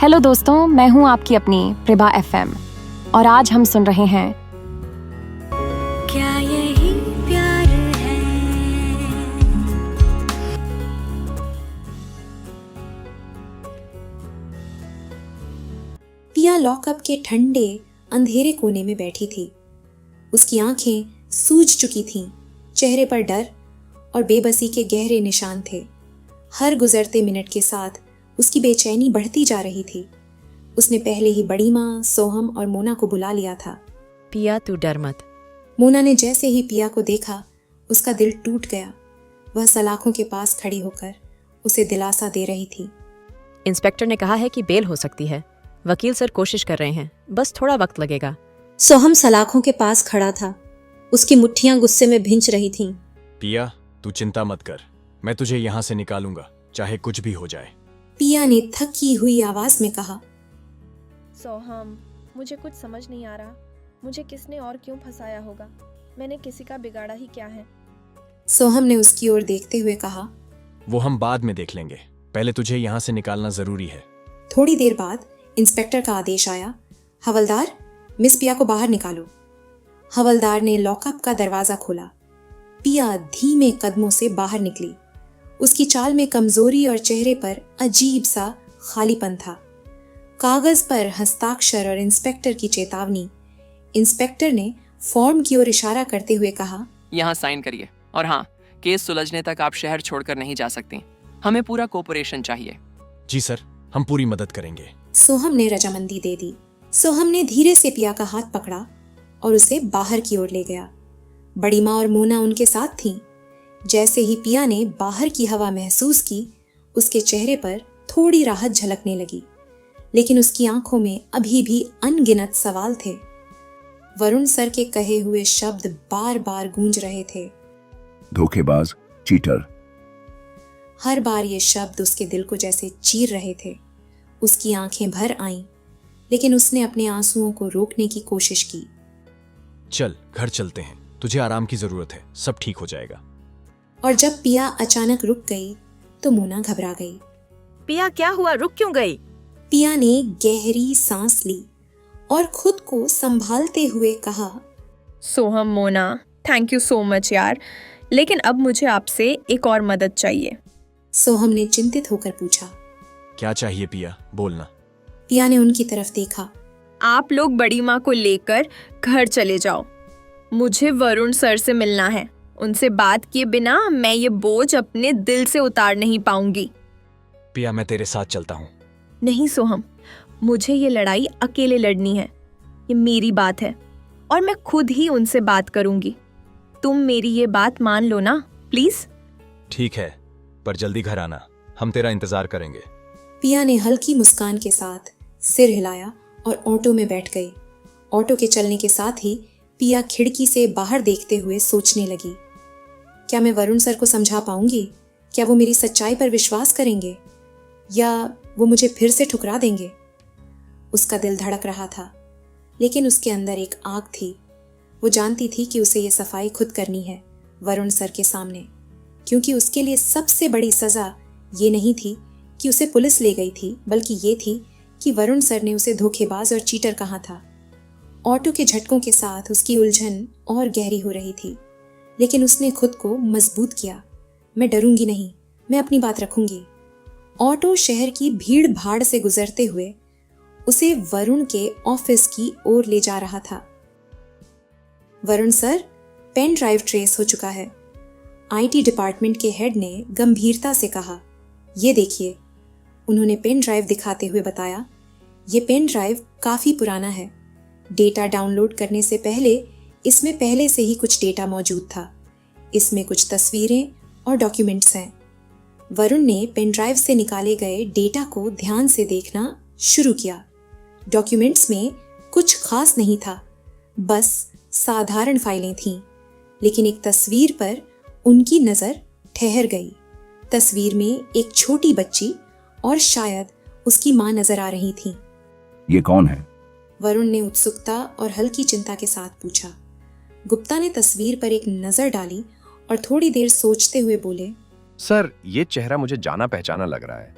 Hello दोस्तों, मैं हूं आपकी अपनी प्रभा एफएम और आज हम सुन रहे हैं क्या यही प्यार है। पिया लॉकअप के ठंडे अंधेरे कोने में बैठी थी। उसकी आंखें सूज चुकी थीं, चेहरे पर डर और बेबसी के गहरे निशान थे। हर गुजरते मिनट के साथ उसकी बेचैनी बढ़ती जा रही थी। उसने पहले ही बड़ी माँ, सोहम और मोना को बुला लिया था। पिया तू डर मत। मोना ने जैसे ही पिया को देखा, उसका दिल टूट गया। वह सलाखों के पास खड़ी होकर उसे दिलासा दे रही थी। इंस्पेक्टर ने कहा है कि बेल हो सकती है। वकील सर कोशिश कर रहे हैं, बस थोड़ा वक्त लगेगा। सोहम सलाखों के पास खड़ा था। उसकी मुट्ठियां गुस्से में भिंच रही थीं। पिया, तू चिंता मत कर, मैं तुझे यहाँ से निकालूंगा, चाहे कुछ भी हो जाए। पिया ने थकी हुई आवाज में कहा। सोहम, मुझे कुछ समझ नहीं आ रहा। मुझे किसने और क्यों फंसाया होगा? मैंने किसी का बिगाड़ा ही क्या है? सोहम ने उसकी ओर देखते हुए कहा। वो हम बाद में देख लेंगे, पहले तुझे यहाँ से निकालना जरूरी है। थोड़ी देर बाद इंस्पेक्टर का आदेश आया। हवलदार, मिस पिया को बाहर निकालो। हवलदार ने लॉकअप का दरवाजा खोला। पिया धीमे कदमों से बाहर निकली। उसकी चाल में कमजोरी और चेहरे पर अजीब सा खालीपन था। कागज पर हस्ताक्षर और इंस्पेक्टर की चेतावनी। इंस्पेक्टर ने फॉर्म की ओर इशारा करते हुए कहा, यहाँ साइन करिए। और हाँ, केस सुलझने तक आप शहर छोड़कर नहीं जा सकती। हमें पूरा कोऑपरेशन चाहिए। जी सर, हम पूरी मदद करेंगे। सोहम ने रजामंदी दे दी। सोहम ने धीरे से पिया का हाथ पकड़ा और उसे बाहर की ओर ले गया। बड़ी माँ और मोना उनके साथ थीं। जैसे ही पिया ने बाहर की हवा महसूस की, उसके चेहरे पर थोड़ी राहत झलकने लगी, लेकिन उसकी आंखों में अभी भी अनगिनत सवाल थे। वरुण सर के कहे हुए शब्द बार बार गूंज रहे थे। धोखेबाज, चीटर। हर बार ये शब्द उसके दिल को जैसे चीर रहे थे। उसकी आंखें भर आईं, लेकिन उसने अपने आंसुओं को रोकने की कोशिश की। चल, घर चलते हैं, तुझे आराम की जरूरत है, सब ठीक हो जाएगा। और जब पिया अचानक रुक गई तो मोना घबरा गई। पिया क्या हुआ, रुक क्यों गई? पिया ने गहरी सांस ली और खुद को संभालते हुए कहा, Soham, Mona, thank you so much यार, लेकिन अब मुझे आपसे एक और मदद चाहिए। सोहम ने चिंतित होकर पूछा। क्या चाहिए पिया, बोलना। पिया ने उनकी तरफ देखा। आप लोग बड़ी माँ को लेकर घर चले जाओ। मुझे वरुण सर से मिलना है। उनसे बात किए बिना मैं ये बोझ अपने दिल से उतार नहीं पाऊंगी। पिया, मैं तेरे साथ चलता हूँ। नहीं सोहम, मुझे ये लड़ाई अकेले लड़नी है। ये मेरी बात है और मैं खुद ही उनसे बात करूंगी। तुम मेरी ये बात मान लो ना, प्लीज। ठीक है, पर जल्दी घर आना, हम तेरा इंतजार करेंगे। पिया ने हल्की मुस्कान के साथ सिर हिलाया और ऑटो में बैठ गई। ऑटो के चलने के साथ ही पिया खिड़की से बाहर देखते हुए सोचने लगी, क्या मैं वरुण सर को समझा पाऊंगी? क्या वो मेरी सच्चाई पर विश्वास करेंगे या वो मुझे फिर से ठुकरा देंगे? उसका दिल धड़क रहा था, लेकिन उसके अंदर एक आग थी। वो जानती थी कि उसे ये सफाई खुद करनी है वरुण सर के सामने, क्योंकि उसके लिए सबसे बड़ी सजा ये नहीं थी कि उसे पुलिस ले गई थी, बल्कि ये थी कि वरुण सर ने उसे धोखेबाज और चीटर कहा था। ऑटो के झटकों के साथ उसकी उलझन और गहरी हो रही थी, लेकिन उसने खुद को मजबूत किया। मैं डरूंगी नहीं, मैं अपनी बात रखूंगी। ऑटो शहर की भीड़ भाड़ से गुजरते हुए उसे वरुण के ऑफिस की ओर ले जा रहा था। Varun sir, pen drive trace हो चुका है। आईटी डिपार्टमेंट के हेड ने गंभीरता से कहा। ये देखिए, उन्होंने पेन ड्राइव दिखाते हुए बताया। ये पेन ड्राइव काफी पुराना है। डेटा डाउनलोड करने से पहले इसमें पहले से ही कुछ डेटा मौजूद था। इसमें कुछ तस्वीरें और डॉक्यूमेंट्स हैं। वरुण ने पेन ड्राइव से निकाले गए डेटा को ध्यान से देखना शुरू किया। डॉक्यूमेंट्स में कुछ खास नहीं था, बस साधारण फाइलें थीं, लेकिन एक तस्वीर पर उनकी नज़र ठहर गई। तस्वीर में एक छोटी बच्ची और शायद उसकी माँ नजर आ रही थी। ये कौन है? वरुण ने उत्सुकता और हल्की चिंता के साथ पूछा। गुप्ता ने तस्वीर पर एक नजर डाली और थोड़ी देर सोचते हुए बोले, सर, ये चेहरा मुझे जाना पहचाना लग रहा है।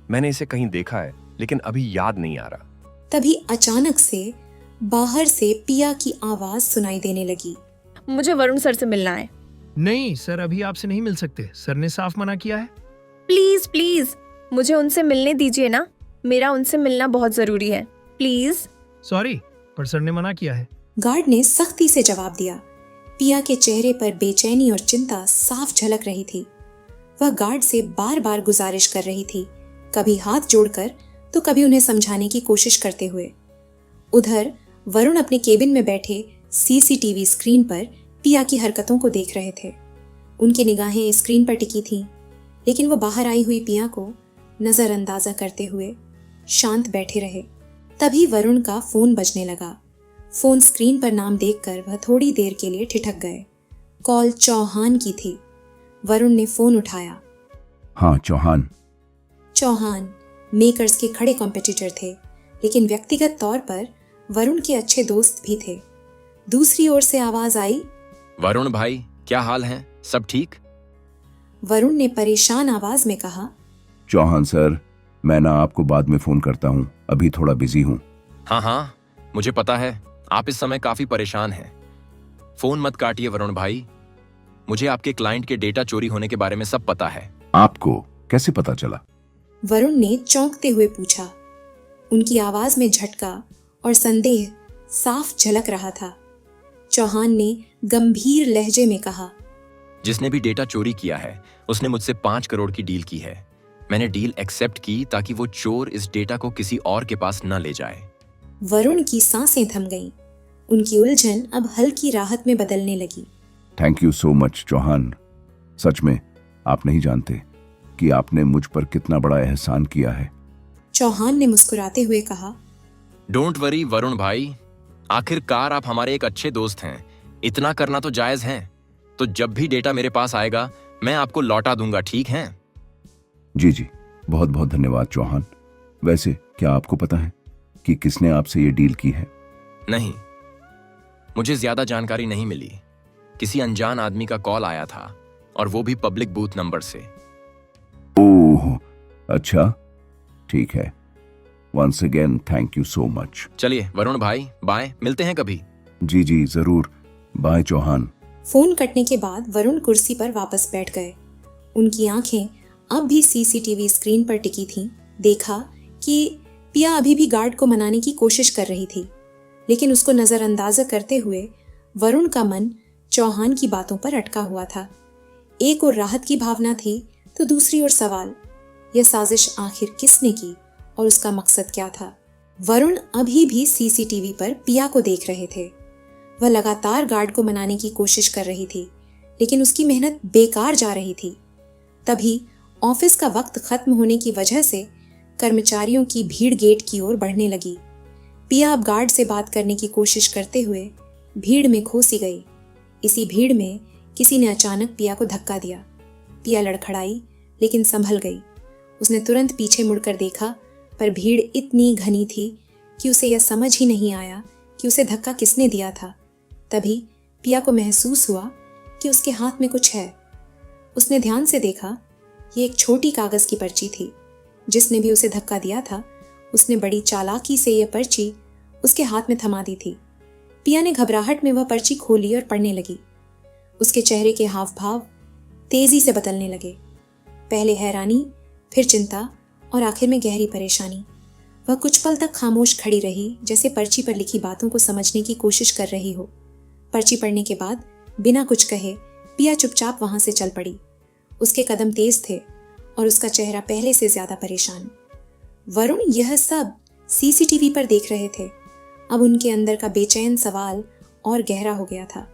मैंने इसे कहीं देखा है लेकिन अभी याद नहीं आ रहा। तभी अचानक से बाहर से पिया की आवाज सुनाई देने लगी। मुझे वरुण सर से मिलना है। नहीं सर, अभी आपसे नहीं मिल सकते, सर ने साफ मना किया है। प्लीज प्लीज मुझे उनसे मिलने दीजिए ना, मेरा उनसे मिलना बहुत जरूरी है, प्लीज। सॉरी, पर सर ने मना किया है। गार्ड ने सख्ती से जवाब दिया। पिया के चेहरे पर बेचैनी और चिंता साफ झलक रही थी। वह गार्ड से बार बार गुजारिश कर रही थी, कभी हाथ जोड़कर तो कभी उन्हें समझाने की कोशिश करते हुए। उधर वरुण अपने केबिन में बैठे सीसीटीवी स्क्रीन पर पिया की हरकतों को देख रहे थे। उनकी निगाहें स्क्रीन पर टिकी थीं, लेकिन वो बाहर आई हुई पिया को नजरअंदाजा करते हुए शांत बैठे रहे। तभी वरुण का फोन बजने लगा। फोन स्क्रीन पर नाम देखकर वह थोड़ी देर के लिए ठिठक गए। कॉल चौहान की थी। वरुण ने फोन उठाया। हाँ चौहान। चौहान मेकर्स के खड़े कॉम्पिटिटर थे, लेकिन व्यक्तिगत तौर पर वरुण के अच्छे दोस्त भी थे। दूसरी ओर से आवाज आई, वरुण भाई, क्या हाल है? सब ठीक? वरुण ने परेशान आवाज में कहा, चौहान सर, मैं ना आपको बाद में फोन करता हूँ, अभी थोड़ा बिजी हूँ। हाँ, मुझे पता है आप इस समय काफी परेशान हैं। फोन मत काटिए वरुण भाई, मुझे आपके क्लाइंट के डेटा चोरी होने के बारे में सब पता है। आपको कैसे पता चला? वरुण ने चौंकते हुए पूछा। उनकी आवाज में झटका और संदेह साफ झलक रहा था। चौहान ने गंभीर लहजे में कहा, जिसने भी डेटा चोरी किया है उसने मुझसे 5 करोड़ की डील की है। मैंने डील एक्सेप्ट की ताकि वो चोर इस डेटा को किसी और के पास न ले जाए। वरुण की सांसें थम गईं। उनकी उलझन अब हल्की राहत में बदलने लगी। Thank you so much Chauhan, सच में आप नहीं जानते कि आपने मुझ पर कितना बड़ा एहसान किया है। चौहान ने मुस्कुराते हुए कहा, डोंट वरी वरुण भाई, आखिरकार आप हमारे एक अच्छे दोस्त हैं, इतना करना तो जायज है। तो जब भी डेटा मेरे पास आएगा मैं आपको लौटा दूंगा, ठीक है? जी, बहुत बहुत धन्यवाद चौहान। वैसे क्या आपको पता है कि किसने आपसे ये डील की है? नहीं, मुझे ज्यादा जानकारी नहीं मिली। किसी अनजान आदमी का कॉल आया था और वो भी पब्लिक बूथ नंबर से। ओह अच्छा, ठीक है। Once again thank you so much. चलिए वरुण भाई, बाय, मिलते हैं कभी। जी जरूर, बाय चौहान। फोन कटने के बाद वरुण कुर्सी पर वापस बैठ गए। उनकी आंखें अब भी सीसीटीवी स्क्रीन पर टिकी थीं। देखा कि पिया अभी भी गार्ड को मनाने की कोशिश कर रही थी, लेकिन उसको नजरअंदाज करते हुए वरुण का मन चौहान की बातों पर अटका हुआ था। एक और राहत की भावना थी तो दूसरी ओर सवाल, यह साजिश आखिर किसने की और उसका मकसद क्या था? वरुण अभी भी सीसीटीवी पर पिया को देख रहे थे। वह लगातार गार्ड को मनाने की कोशिश कर रही थी, लेकिन उसकी मेहनत बेकार जा रही थी। तभी ऑफिस का वक्त खत्म होने की वजह से कर्मचारियों की भीड़ गेट की ओर बढ़ने लगी। पिया अब गार्ड से बात करने की कोशिश करते हुए भीड़ में खो सी गई। इसी भीड़ में किसी ने अचानक पिया को धक्का दिया। पिया लड़खड़ाई, लेकिन संभल गई। उसने तुरंत पीछे मुड़कर देखा, पर भीड़ इतनी घनी थी कि उसे यह समझ ही नहीं आया कि उसे धक्का किसने दिया था। तभी पिया को महसूस हुआ कि उसके हाथ में कुछ है। उसने ध्यान से देखा, ये एक छोटी कागज की पर्ची थी। जिसने भी उसे धक्का दिया था उसने बड़ी चालाकी से यह पर्ची उसके हाथ में थमा दी थी। पिया ने घबराहट में वह पर्ची खोली और पढ़ने लगी। उसके चेहरे के हाव भाव तेजी से बदलने लगे। पहले हैरानी, फिर चिंता और आखिर में गहरी परेशानी। वह कुछ पल तक खामोश खड़ी रही, जैसे पर्ची पर लिखी बातों को समझने की कोशिश कर रही हो। पर्ची पढ़ने के बाद बिना कुछ कहे पिया चुपचाप वहां से चल पड़ी। उसके कदम तेज थे और उसका चेहरा पहले से ज्यादा परेशान। वरुण यह सब सीसीटीवी पर देख रहे थे। अब उनके अंदर का बेचैन सवाल और गहरा हो गया था।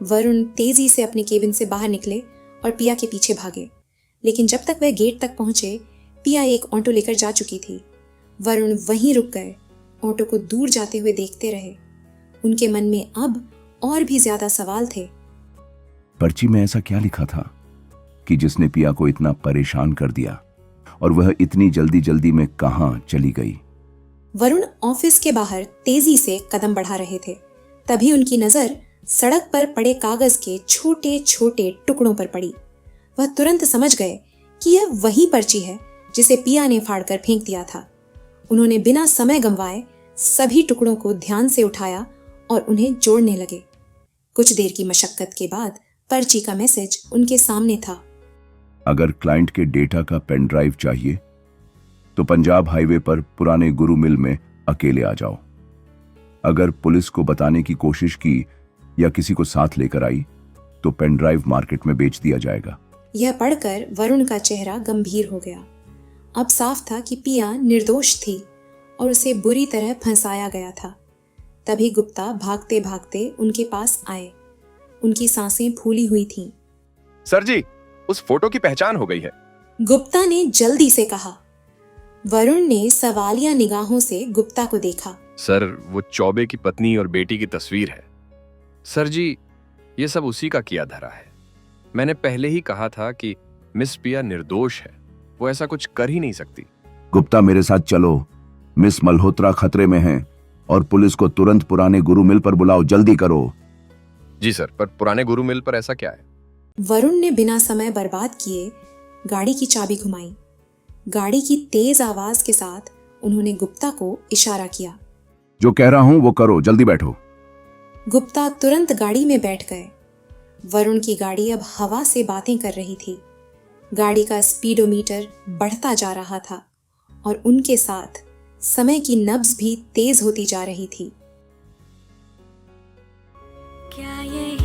वरुण तेजी से अपने केबिन से बाहर निकले और पिया के पीछे भागे, लेकिन जब तक वह गेट तक पहुंचे पिया एक ऑटो लेकर जा चुकी थी। वरुण वहीं रुक गए, ऑटो को दूर जाते हुए देखते रहे। उनके मन में अब और भी ज्यादा सवाल थे। पर्ची में ऐसा क्या लिखा था कि जिसने पिया को इतना परेशान कर दिया, और वह इतनी जल्दी में कहां चली गई? वरुण ऑफिस के बाहर तेजी से कदम बढ़ा रहे थे। तभी उनकी नजर सड़क पर पड़े कागज के छोटे छोटे टुकड़ों पर पड़ी। वह तुरंत समझ गए कि यह वही पर्ची है जिसे पिया ने फाड़कर फेंक दिया था। उन्होंने बिना समय गंवाए सभी टुकड़ों को ध्यान से उठाया और उन्हें जोड़ने लगे। कुछ देर की मशक्कत के बाद पर्ची का मैसेज उनके सामने था। अगर क्लाइंट के डेटा का पेन ड्राइव चाहिए तो पंजाब हाईवे पर पुराने गुरु मिल में अकेले आ जाओ। अगर पुलिस को बताने की कोशिश की या किसी को साथ लेकर आई तो पेन ड्राइव मार्केट में बेच दिया जाएगा। यह पढ़कर वरुण का चेहरा गंभीर हो गया। अब साफ था कि पिया निर्दोष थी और उसे बुरी तरह फंसाया गया था। तभी गुप्ता भागते भागते उनके पास आए। उनकी सांसें फूली हुई थीं। सर जी, उस फोटो की पहचान हो गई है। गुप्ता ने जल्दी से कहा। वरुण ने सवालिया निगाहों से गुप्ता को देखा। सर, वो चौबे की पत्नी और बेटी की तस्वीर है। सर जी, ये सब उसी का किया धरा है। मैंने पहले ही कहा था कि मिस पिया निर्दोष है, वो ऐसा कुछ कर ही नहीं सकती। गुप्ता, मेरे साथ चलो। मिस मल्होत्रा खतरे में हैं और पुलिस को तुरंत पुराने गुरु मिल पर बुलाओ। जल्दी करो। जी सर, पर पुराने गुरु मिल पर ऐसा क्या है? वरुण ने बिना समय बर्बाद किए गाड़ी की चाबी घुमाई। गाड़ी की तेज आवाज के साथ उन्होंने गुप्ता को इशारा किया। जो कह रहा हूं वो करो, जल्दी बैठो। गुप्ता तुरंत गाड़ी में बैठ गए। वरुण की गाड़ी अब हवा से बातें कर रही थी। गाड़ी का स्पीडोमीटर बढ़ता जा रहा था और उनके साथ समय की नब्ज भी तेज होती जा रही थी। क्या यही